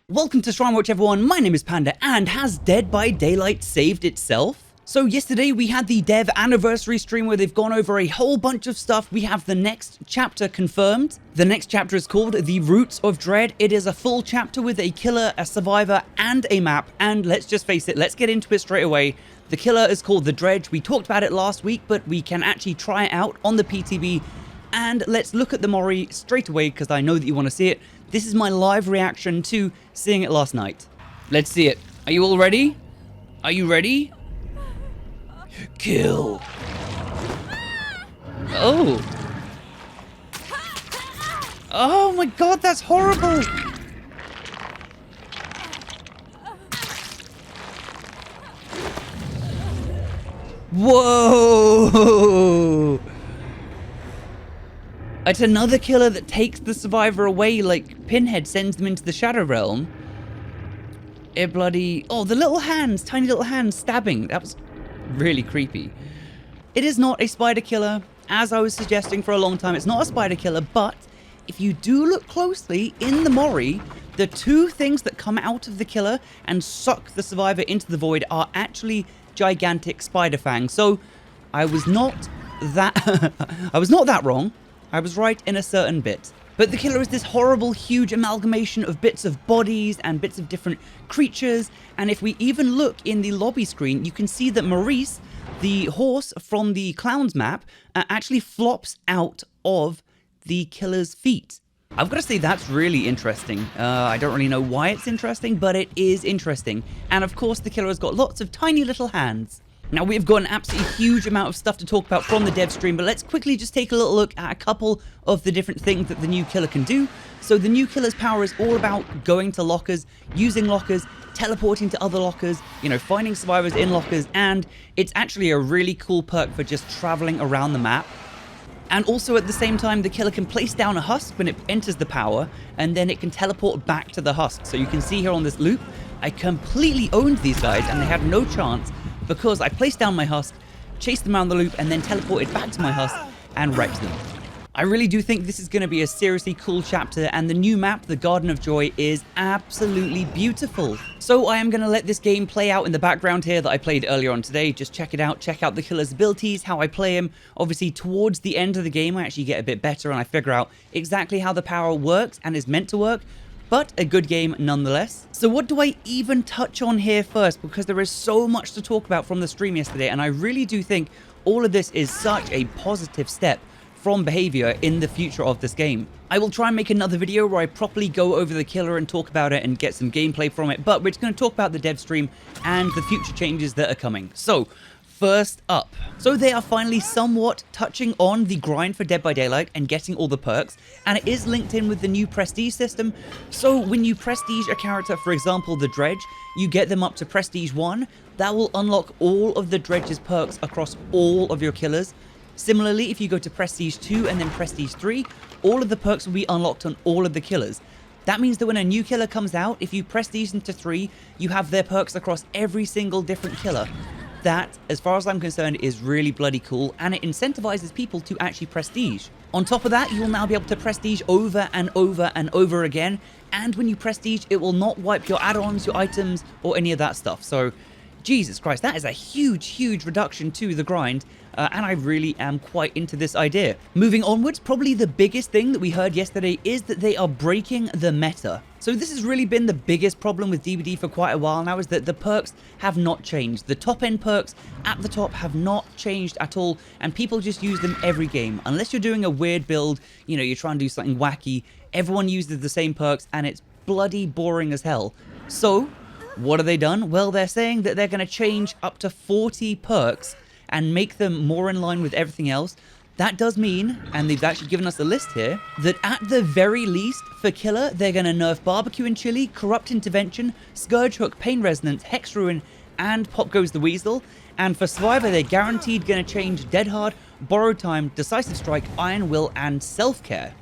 Welcome to ShrineWatch everyone, my name is Panda, and has Dead by Daylight saved itself? So yesterday we had the dev anniversary stream where they've gone over a whole bunch of stuff. We have the next chapter confirmed. The next chapter is called The Roots of Dredge. It is a full chapter with a killer, a survivor, and a map. And let's just face it, let's get into it straight away. The killer is called the Dredge. We talked about it last week, but we can actually try it out on the PTB. And let's look at the mori straight away because I know that you want to see it. This is my live reaction to seeing it last night. Let's see it. Are you all ready? Are you ready? Kill. Oh. Oh my god, that's horrible. Whoa. It's another killer that takes the survivor away, like Pinhead sends them into the Shadow Realm. It bloody... Oh, the little hands, tiny little hands stabbing. That was really creepy. It is not a spider killer, as I was suggesting for a long time. It's not a spider killer, but if you do look closely in the mori, the two things that come out of the killer and suck the survivor into the void are actually gigantic spider fangs. So I was not that... I was not that wrong. I was right in a certain bit. But the killer is this horrible, huge amalgamation of bits of bodies and bits of different creatures. And if we even look in the lobby screen, you can see that Maurice, the horse from the clown's map, actually flops out of the killer's feet. I've got to say that's really interesting. I don't really know why it's interesting, but it is interesting. And of course, the killer has got lots of tiny little hands. Now, we've got an absolutely huge amount of stuff to talk about from the dev stream, but let's quickly just take a little look at a couple of the different things that the new killer can do. So the new killer's power is all about going to lockers, using lockers, teleporting to other lockers, you know, finding survivors in lockers, and it's actually a really cool perk for just traveling around the map. And also at the same time, the killer can place down a husk when it enters the power, and then it can teleport back to the husk. So you can see here on this loop, I completely owned these guys, and they had no chance because I placed down my husk, chased them around the loop, and then teleported back to my husk and wrecked them. I really do think this is going to be a seriously cool chapter, and the new map, the Garden of Joy, is absolutely beautiful. So I am going to let this game play out in the background here that I played earlier on today. Just check it out, check out the killer's abilities, how I play him. Obviously, towards the end of the game, I actually get a bit better and I figure out exactly how the power works and is meant to work. But a good game nonetheless. So what do I even touch on here first? Because there is so much to talk about from the stream yesterday, and I really do think all of this is such a positive step from behavior in the future of this game. I will try and make another video where I properly go over the killer and talk about it and get some gameplay from it, but we're just going to talk about the dev stream and the future changes that are coming. So first up, so they are finally somewhat touching on the grind for Dead by Daylight and getting all the perks, and it is linked in with the new prestige system. So when you prestige a character, for example the Dredge, you get them up to prestige 1, that will unlock all of the Dredge's perks across all of your killers. Similarly, if you go to prestige 2 and then prestige 3, all of the perks will be unlocked on all of the killers. That means that when a new killer comes out, if you prestige into 3, you have their perks across every single different killer. That, as far as I'm concerned, is really bloody cool, and it incentivizes people to actually prestige. On top of that, you will now be able to prestige over and over and over again, and when you prestige, it will not wipe your add-ons, your items, or any of that stuff. So, Jesus Christ, that is a huge reduction to the grind, and I really am quite into this idea. Moving onwards, probably the biggest thing that we heard yesterday is that they are breaking the meta. So this has really been the biggest problem with DBD for quite a while now, is that the perks have not changed. The top end perks at the top have not changed at all, and people just use them every game. Unless you're doing a weird build, you know, you're trying to do something wacky, everyone uses the same perks, and it's bloody boring as hell. So what have they done? Well, they're saying that they're going to change up to 40 perks and make them more in line with everything else. That does mean, and they've actually given us a list here, that at the very least, for Killer, they're going to nerf Barbecue and Chili, Corrupt Intervention, Scourge Hook, Pain Resonance, Hex Ruin, and Pop Goes the Weasel. And for Survivor, they're guaranteed going to change Dead Hard, Borrowed Time, Decisive Strike, Iron Will, and Self-Care.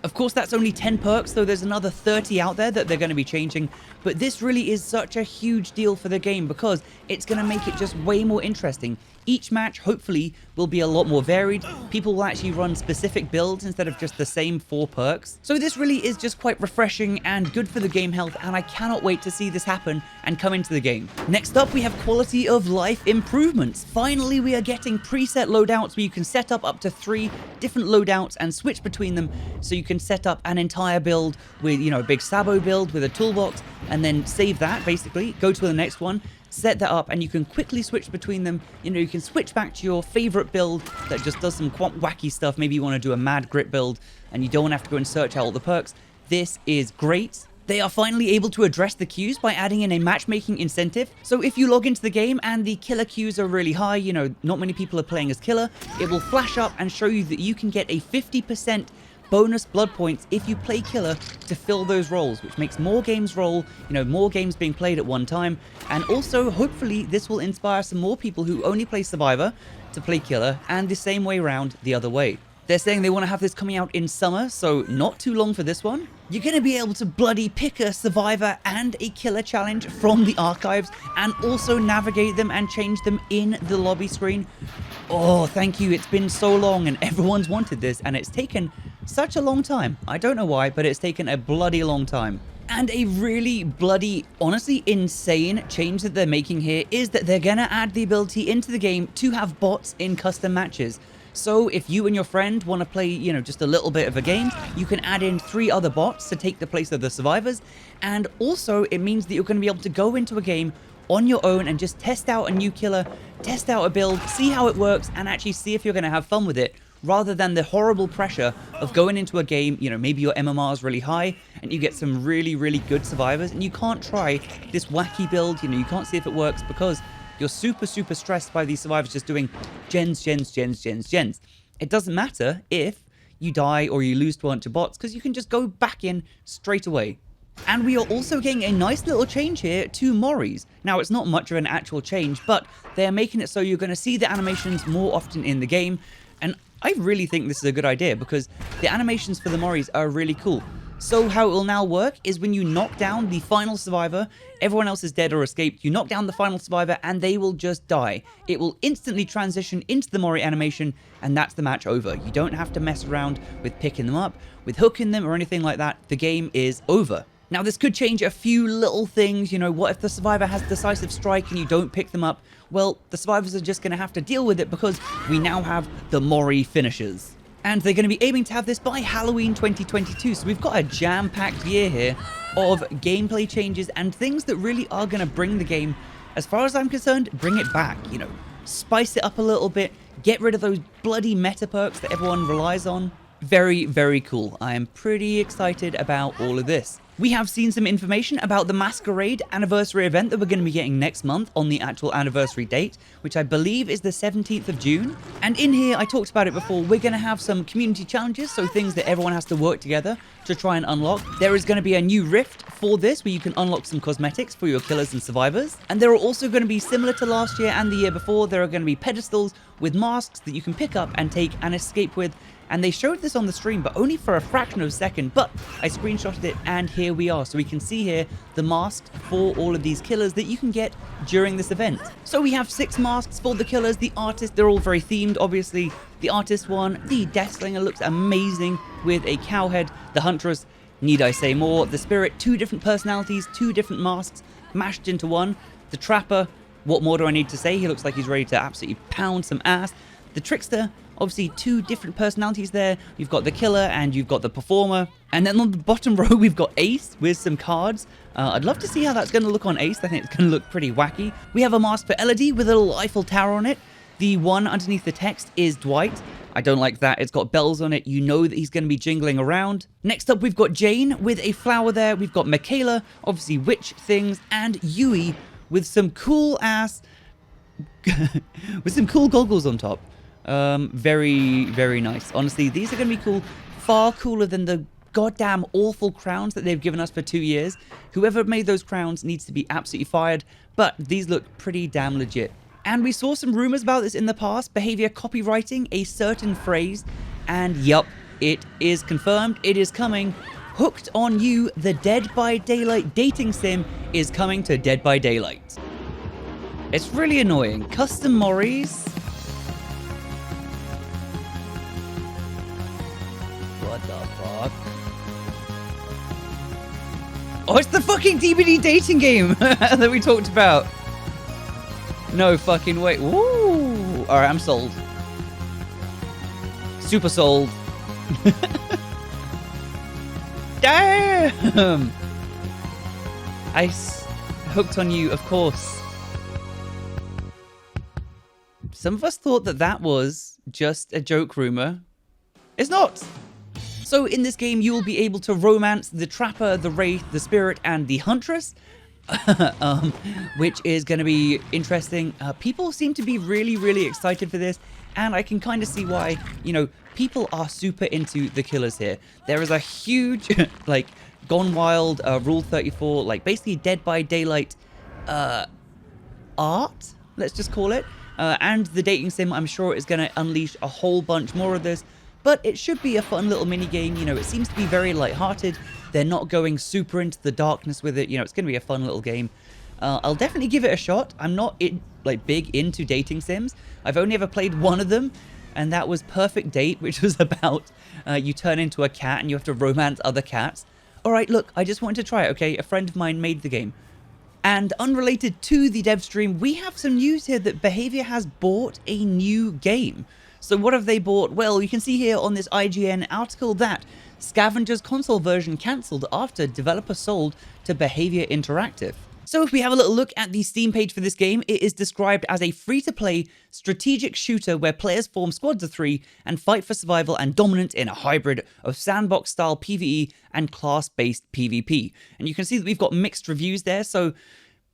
Of course, that's only 10 perks, though there's another 30 out there that they're going to be changing. But this really is such a huge deal for the game because it's going to make it just way more interesting. Each match, hopefully, will be a lot more varied. People will actually run specific builds instead of just the same 4 perks. So this really is just quite refreshing and good for the game health, and I cannot wait to see this happen and come into the game. Next up, we have quality of life improvements. Finally, we are getting preset loadouts where you can set up to 3 different loadouts and switch between them, so you can set up an entire build with, you know, a big Sabo build with a toolbox, and then save that, basically, go to the next one, set that up, and you can quickly switch between them. You know, you can switch back to your favorite build that just does some quite wacky stuff. Maybe you want to do a mad grip build and you don't have to go and search out all the perks. This is great. They are finally able to address the queues by adding in a matchmaking incentive. So if you log into the game and the killer queues are really high, you know, not many people are playing as killer, it will flash up and show you that you can get a 50% bonus blood points if you play killer to fill those roles, which makes more games roll, you know, more games being played at one time. And also, hopefully, this will inspire some more people who only play survivor to play killer, and the same way around the other way. They're saying they want to have this coming out in summer, so not too long for this one. You're going to be able to bloody pick a survivor and a killer challenge from the archives and also navigate them and change them in the lobby screen. Oh, thank you. It's been so long and everyone's wanted this, and it's taken such a long time. I don't know why, but it's taken a bloody long time. And a really bloody, honestly insane change that they're making here is that they're going to add the ability into the game to have bots in custom matches. So if you and your friend want to play, you know, just a little bit of a game, you can add in 3 other bots to take the place of the survivors. And also it means that you're going to be able to go into a game on your own and just test out a new killer, test out a build, see how it works, and actually see if you're going to have fun with it, rather than the horrible pressure of going into a game, you know, maybe your MMR is really high and you get some really, really good survivors and you can't try this wacky build, you know, you can't see if it works because you're super, super stressed by these survivors just doing gens. It doesn't matter if you die or you lose to a bunch of bots because you can just go back in straight away. And we are also getting a nice little change here to moris. Now, it's not much of an actual change, but they're making it so you're going to see the animations more often in the game. And I really think this is a good idea because the animations for the moris are really cool. So how it will now work is when you knock down the final survivor, everyone else is dead or escaped, you knock down the final survivor and they will just die. It will instantly transition into the mori animation and that's the match over. You don't have to mess around with picking them up, with hooking them or anything like that. The game is over. Now, this could change a few little things. You know, what if the survivor has decisive strike and you don't pick them up? Well, the survivors are just going to have to deal with it because we now have the mori finishers. And they're going to be aiming to have this by Halloween 2022. So we've got a jam-packed year here of gameplay changes and things that really are going to bring the game, as far as I'm concerned, bring it back. You know, spice it up a little bit, get rid of those bloody meta perks that everyone relies on. Very, very cool. I am pretty excited about all of this. We have seen some information about the Masquerade anniversary event that we're going to be getting next month on the actual anniversary date, which I believe is the 17th of June. And in here, I talked about it before, we're going to have some community challenges, so things that everyone has to work together to try and unlock. There is going to be a new rift for this, where you can unlock some cosmetics for your killers and survivors. And there are also going to be, similar to last year and the year before, there are going to be pedestals with masks that you can pick up and take and escape with. And they showed this on the stream, but only for a fraction of a second, but I screenshotted it and here we are. So we can see here the masks for all of these killers that you can get during this event. So we have 6 masks for the killers, the artists, they're all very themed, obviously. The artist one, the Deathslinger looks amazing with a cow head. The Huntress, need I say more? The Spirit, 2 different personalities, 2 different masks mashed into one. The Trapper, what more do I need to say? He looks like he's ready to absolutely pound some ass. The Trickster, obviously 2 different personalities there. You've got the killer and you've got the performer. And then on the bottom row, we've got Ace with some cards. I'd love to see how that's going to look on Ace. I think it's going to look pretty wacky. We have a mask for Elodie with a little Eiffel Tower on it. The one underneath the text is Dwight. I don't like that. It's got bells on it. You know that he's going to be jingling around. Next up, we've got Jane with a flower there. We've got Michaela, obviously witch things, and Yui with some cool ass... with some cool goggles on top. Very, very nice. Honestly, these are going to be cool. Far cooler than the goddamn awful crowns that they've given us for 2 years. Whoever made those crowns needs to be absolutely fired, but these look pretty damn legit. And we saw some rumors about this in the past, behavior copywriting a certain phrase, and yup, it is confirmed, it is coming. Hooked on You, the Dead by Daylight dating sim is coming to Dead by Daylight. It's really annoying. Custom moris What the fuck? Oh, it's the fucking DBD dating game that we talked about. No fucking way. Woo! Alright, I'm sold. Super sold. Damn! Hooked on you, of course. Some of us thought that that was just a joke rumor. It's not! So in this game, you will be able to romance the Trapper, the Wraith, the Spirit, and the Huntress. Which is going to be interesting. People seem to be really, really excited for this. And I can kind of see why, you know, people are super into the killers here. There is a huge, like, Gone Wild, Rule 34, like, basically Dead by Daylight art, let's just call it. And the dating sim, I'm sure, is going to unleash a whole bunch more of this. But it should be a fun little mini game. You know, it seems to be very lighthearted. They're not going super into the darkness with it. You know, it's going to be a fun little game. I'll definitely give it a shot. I'm not big into dating sims. I've only ever played one of them, and that was Perfect Date, which was about you turn into a cat and you have to romance other cats. All right, look, I just wanted to try it, okay? A friend of mine made the game. And unrelated to the dev stream, we have some news here that Behaviour has bought a new game. So what have they bought? Well, you can see here on this IGN article that Scavenger's console version cancelled after developer sold to Behaviour Interactive. So if we have a little look at the Steam page for this game, it is described as a free-to-play strategic shooter where players form squads of 3 and fight for survival and dominance in a hybrid of sandbox-style PvE and class-based PvP. And you can see that we've got mixed reviews there, so,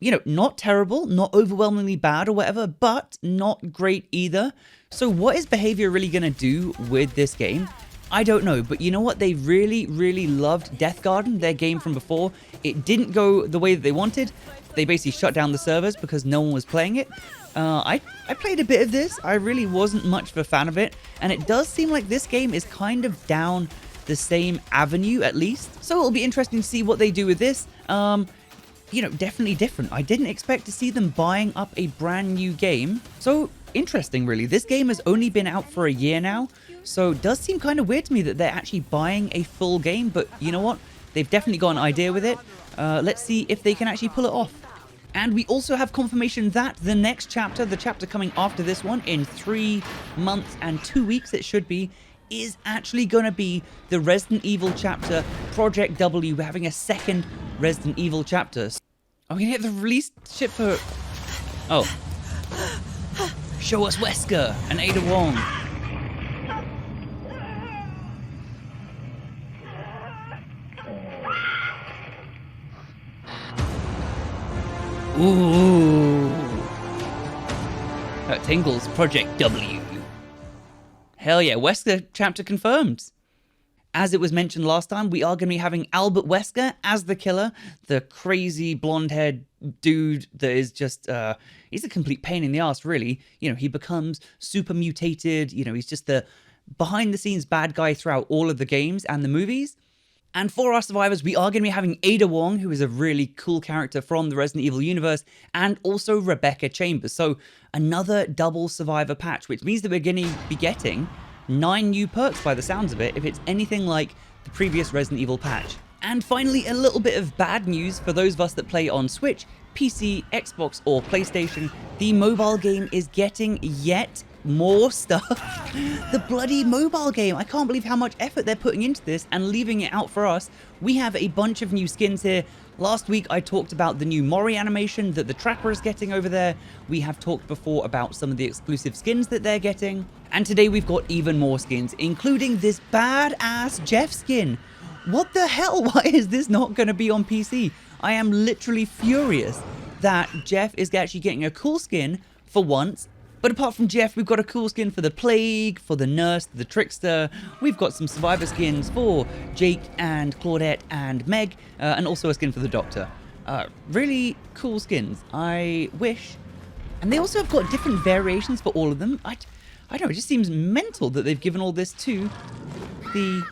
you know, not terrible, not overwhelmingly bad or whatever, but not great either. So what is Behaviour really going to do with this game? I don't know, but you know what? They really, really loved Death Garden, their game from before. It didn't go the way that they wanted. They basically shut down the servers because no one was playing it. I played a bit of this. I really wasn't much of a fan of it. And it does seem like this game is kind of down the same avenue, at least. So it'll be interesting to see what they do with this. You know, definitely different. I didn't expect to see them buying up a brand new game. So interesting, really. This game has only been out for a year now. So it does seem kind of weird to me that they're actually buying a full game. But you know what? They've definitely got an idea with it. Let's see if they can actually pull it off. And we also have confirmation that the next chapter, the chapter coming after this one, in 3 months and 2 weeks it should be, is actually going to be the Resident Evil chapter, Project W. We're having a second Resident Evil chapter. Are we going to get the release ship for... Oh. Show us Wesker and Ada Wong. Ooh. That tingles. Project W. Hell yeah, Wesker chapter confirmed. As it was mentioned last time, we are going to be having Albert Wesker as the killer, the crazy blonde-haired dude that is just, he's a complete pain in the ass, really. You know, he becomes super mutated, you know, he's just the behind-the-scenes bad guy throughout all of the games and the movies. And for our survivors, we are going to be having Ada Wong, who is a really cool character from the Resident Evil universe, and also Rebecca Chambers. So another double survivor patch, which means that we're going to be getting 9 new perks by the sounds of it, if it's anything like the previous Resident Evil patch. And finally, a little bit of bad news for those of us that play on Switch, PC, Xbox, or PlayStation. The mobile game is getting yet more stuff. The bloody mobile game. I can't believe how much effort they're putting into this and leaving it out for us. We have a bunch of new skins here. Last week I talked about the new Mori animation that the Trapper is getting over there. We have talked before about some of the exclusive skins that they're getting. And today we've got even more skins, including this badass Jeff skin. What the hell? Why is this not going to be on PC? I am literally furious that Jeff is actually getting a cool skin for once. But apart from Jeff, we've got a cool skin for the Plague, for the Nurse, the Trickster. We've got some survivor skins for Jake and Claudette and Meg, and also a skin for the Doctor. Really cool skins. I wish. And they also have got different variations for all of them. I don't know, it just seems mental that they've given all this to the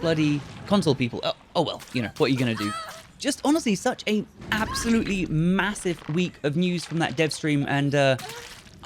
bloody console people. Oh well, you know, what are you going to do? Just honestly, such a absolutely massive week of news from that dev stream, and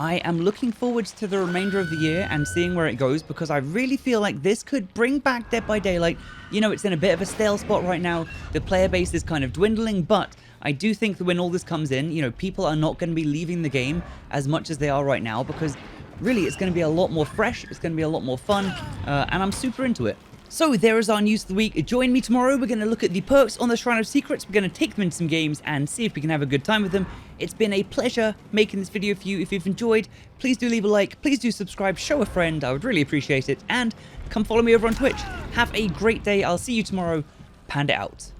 I am looking forward to the remainder of the year and seeing where it goes, because I really feel like this could bring back Dead by Daylight. You know, it's in a bit of a stale spot right now. The player base is kind of dwindling, but I do think that when all this comes in, you know, people are not going to be leaving the game as much as they are right now, because really it's going to be a lot more fresh, it's going to be a lot more fun, and I'm super into it. So there is our news of the week. Join me tomorrow. We're going to look at the perks on the Shrine of Secrets. We're going to take them into some games and see if we can have a good time with them. It's been a pleasure making this video for you. If you've enjoyed, please do leave a like. Please do subscribe. Show a friend. I would really appreciate it. And come follow me over on Twitch. Have a great day. I'll see you tomorrow. Panda out.